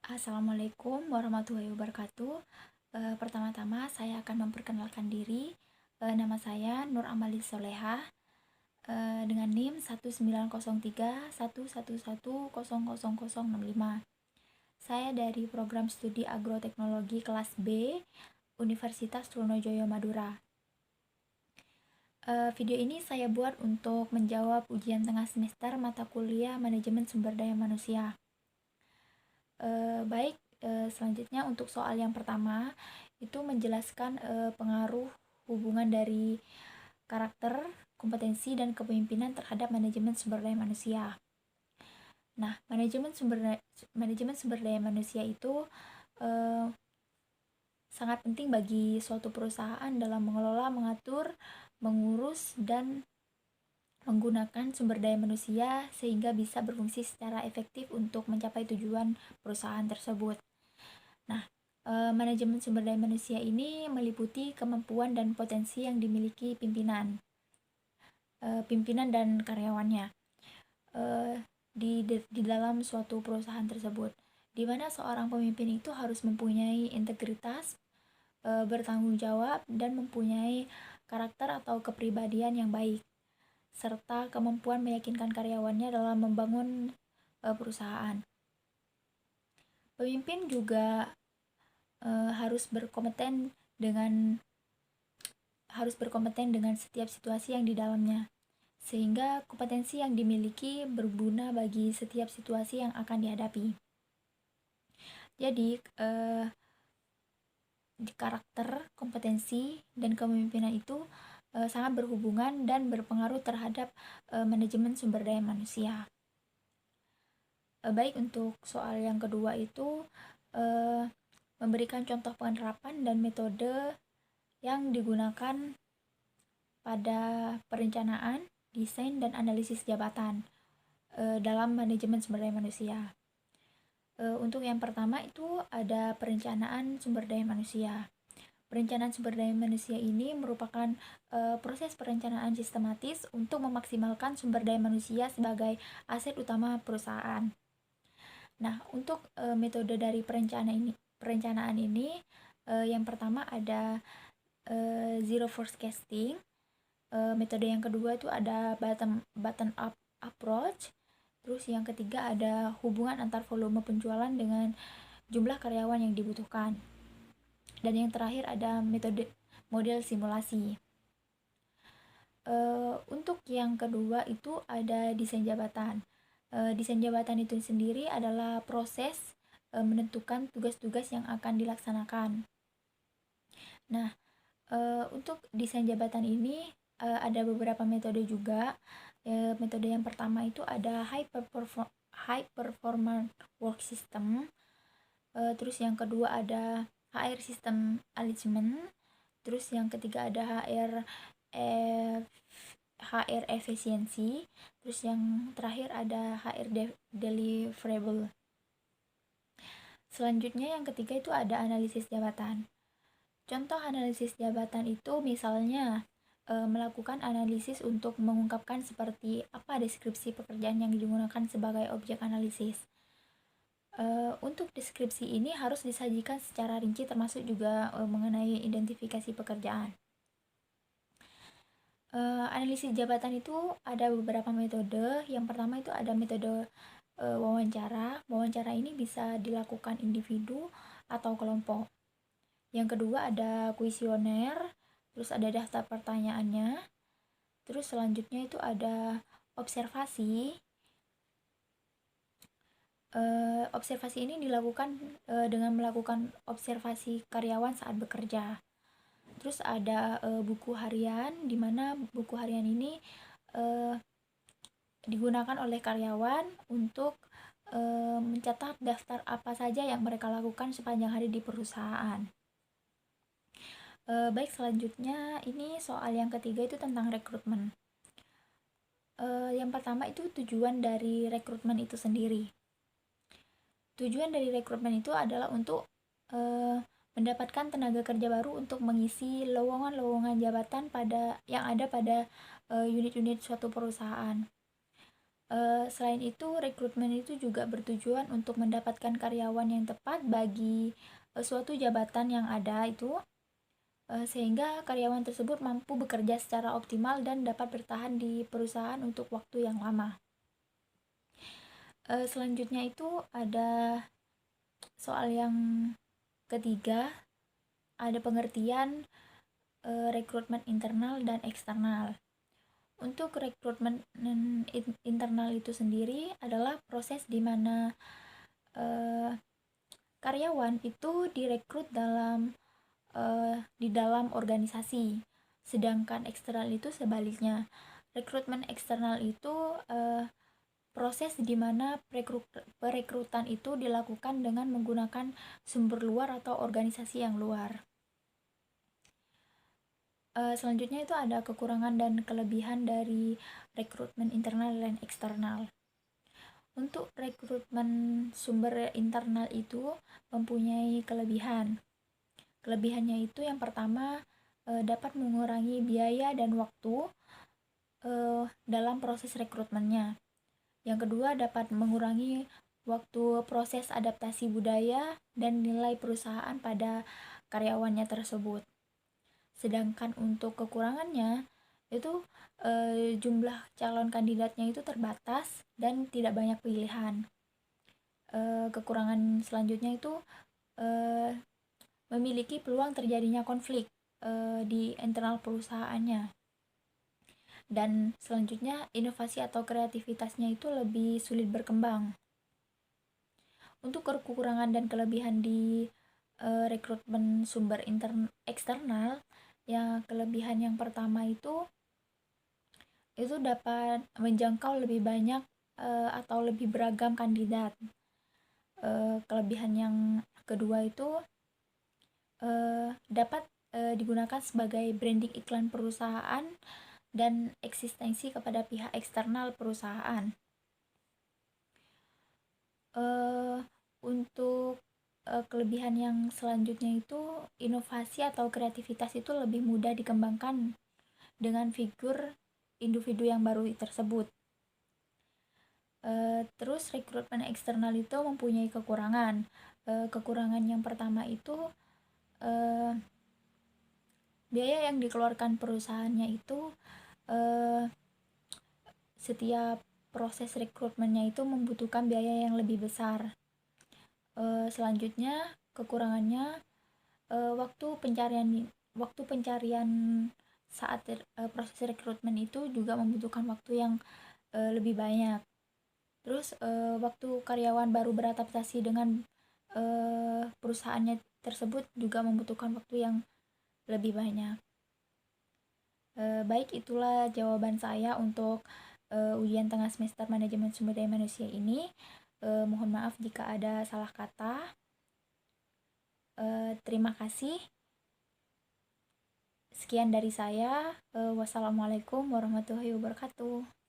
Assalamualaikum warahmatullahi wabarakatuh. Pertama-tama saya akan memperkenalkan diri. Nama saya Nur Amali Solehah, dengan NIM 190311100065. Saya dari program studi agroteknologi kelas B Universitas Trunojoyo Madura. Video ini saya buat untuk menjawab ujian tengah semester mata kuliah Manajemen Sumber Daya Manusia. Selanjutnya untuk soal yang pertama itu menjelaskan pengaruh hubungan dari karakter, kompetensi, dan kepemimpinan terhadap manajemen sumber daya manusia. Nah, manajemen sumber daya manusia itu sangat penting bagi suatu perusahaan dalam mengelola, mengatur, mengurus, dan menggunakan sumber daya manusia sehingga bisa berfungsi secara efektif untuk mencapai tujuan perusahaan tersebut. Nah, manajemen sumber daya manusia ini meliputi kemampuan dan potensi yang dimiliki pimpinan dan karyawannya di dalam suatu perusahaan tersebut, di mana seorang pemimpin itu harus mempunyai integritas, bertanggung jawab, dan mempunyai karakter atau kepribadian yang baik, serta kemampuan meyakinkan karyawannya dalam membangun perusahaan. Pemimpin juga harus berkompeten dengan setiap situasi yang di dalamnya, sehingga kompetensi yang dimiliki berguna bagi setiap situasi yang akan dihadapi. Jadi, di karakter, kompetensi, dan kepemimpinan itu sangat berhubungan dan berpengaruh terhadap manajemen sumber daya manusia. Baik, untuk soal yang kedua itu memberikan contoh penerapan dan metode yang digunakan pada perencanaan, desain, dan analisis jabatan dalam manajemen sumber daya manusia. Untuk yang pertama itu ada perencanaan sumber daya manusia. Perencanaan sumber daya manusia ini merupakan proses perencanaan sistematis untuk memaksimalkan sumber daya manusia sebagai aset utama perusahaan. Nah, untuk metode dari perencanaan ini yang pertama ada zero forecasting. Metode yang kedua itu ada bottom up approach. Terus yang ketiga ada hubungan antar volume penjualan dengan jumlah karyawan yang dibutuhkan. Dan yang terakhir ada model simulasi. Untuk yang kedua itu ada desain jabatan. Desain jabatan itu sendiri adalah proses menentukan tugas-tugas yang akan dilaksanakan. Nah, untuk desain jabatan ini ada beberapa metode juga. Metode yang pertama itu ada high performance work system. Terus yang kedua ada HR system alignment. Terus yang ketiga ada HR efisiensi. Terus yang terakhir ada HR deliverable. Selanjutnya yang ketiga itu ada analisis jabatan. Contoh analisis jabatan itu misalnya melakukan analisis untuk mengungkapkan seperti apa deskripsi pekerjaan yang digunakan sebagai objek analisis. Untuk deskripsi ini harus disajikan secara rinci termasuk juga mengenai identifikasi pekerjaan. Analisis jabatan itu ada beberapa metode. Yang pertama itu ada metode wawancara. Wawancara ini bisa dilakukan individu atau kelompok. Yang kedua ada kuesioner, terus ada daftar pertanyaannya. Terus selanjutnya itu ada observasi. Observasi ini dilakukan dengan melakukan observasi karyawan saat bekerja. Terus ada buku harian, di mana buku harian ini digunakan oleh karyawan untuk mencatat daftar apa saja yang mereka lakukan sepanjang hari di perusahaan. Baik, selanjutnya ini soal yang ketiga itu tentang rekrutmen. Yang pertama itu tujuan dari rekrutmen itu sendiri. Tujuan dari rekrutmen itu adalah untuk mendapatkan tenaga kerja baru untuk mengisi lowongan-lowongan jabatan yang ada pada unit-unit suatu perusahaan. Selain itu, rekrutmen itu juga bertujuan untuk mendapatkan karyawan yang tepat bagi suatu jabatan yang ada itu, sehingga karyawan tersebut mampu bekerja secara optimal dan dapat bertahan di perusahaan untuk waktu yang lama. Selanjutnya itu ada soal yang ketiga, ada pengertian rekrutmen internal dan eksternal. Untuk rekrutmen internal itu sendiri adalah proses di mana karyawan itu direkrut di dalam organisasi. Sedangkan eksternal itu sebaliknya. Rekrutmen eksternal itu proses di mana perekrutan itu dilakukan dengan menggunakan sumber luar atau organisasi yang luar. Selanjutnya itu ada kekurangan dan kelebihan dari rekrutmen internal dan eksternal. Untuk rekrutmen sumber internal itu mempunyai kelebihan. Kelebihannya itu yang pertama, dapat mengurangi biaya dan waktu dalam proses rekrutmennya. Yang kedua, dapat mengurangi waktu proses adaptasi budaya dan nilai perusahaan pada karyawannya tersebut. Sedangkan untuk kekurangannya itu jumlah calon kandidatnya itu terbatas dan tidak banyak pilihan. Kekurangan selanjutnya itu memiliki peluang terjadinya konflik di internal perusahaannya. Dan selanjutnya, inovasi atau kreativitasnya itu lebih sulit berkembang. Untuk kekurangan dan kelebihan di rekrutmen sumber eksternal, ya kelebihan yang pertama itu dapat menjangkau lebih banyak atau lebih beragam kandidat. Kelebihan yang kedua itu dapat digunakan sebagai branding iklan perusahaan dan eksistensi kepada pihak eksternal perusahaan. Untuk kelebihan yang selanjutnya itu inovasi atau kreativitas itu lebih mudah dikembangkan dengan figur individu yang baru tersebut. Terus rekrutmen eksternal itu mempunyai kekurangan. Kekurangan yang pertama itu biaya yang dikeluarkan perusahaannya itu setiap proses rekrutmennya itu membutuhkan biaya yang lebih besar. Selanjutnya kekurangannya waktu pencarian saat proses rekrutmen itu juga membutuhkan waktu yang lebih banyak. Terus waktu karyawan baru beradaptasi dengan perusahaannya tersebut juga membutuhkan waktu yang lebih banyak. Baik, itulah jawaban saya untuk ujian tengah semester manajemen sumber daya manusia ini. Mohon maaf jika ada salah kata. Terima kasih. Sekian dari saya. Wassalamualaikum warahmatullahi wabarakatuh.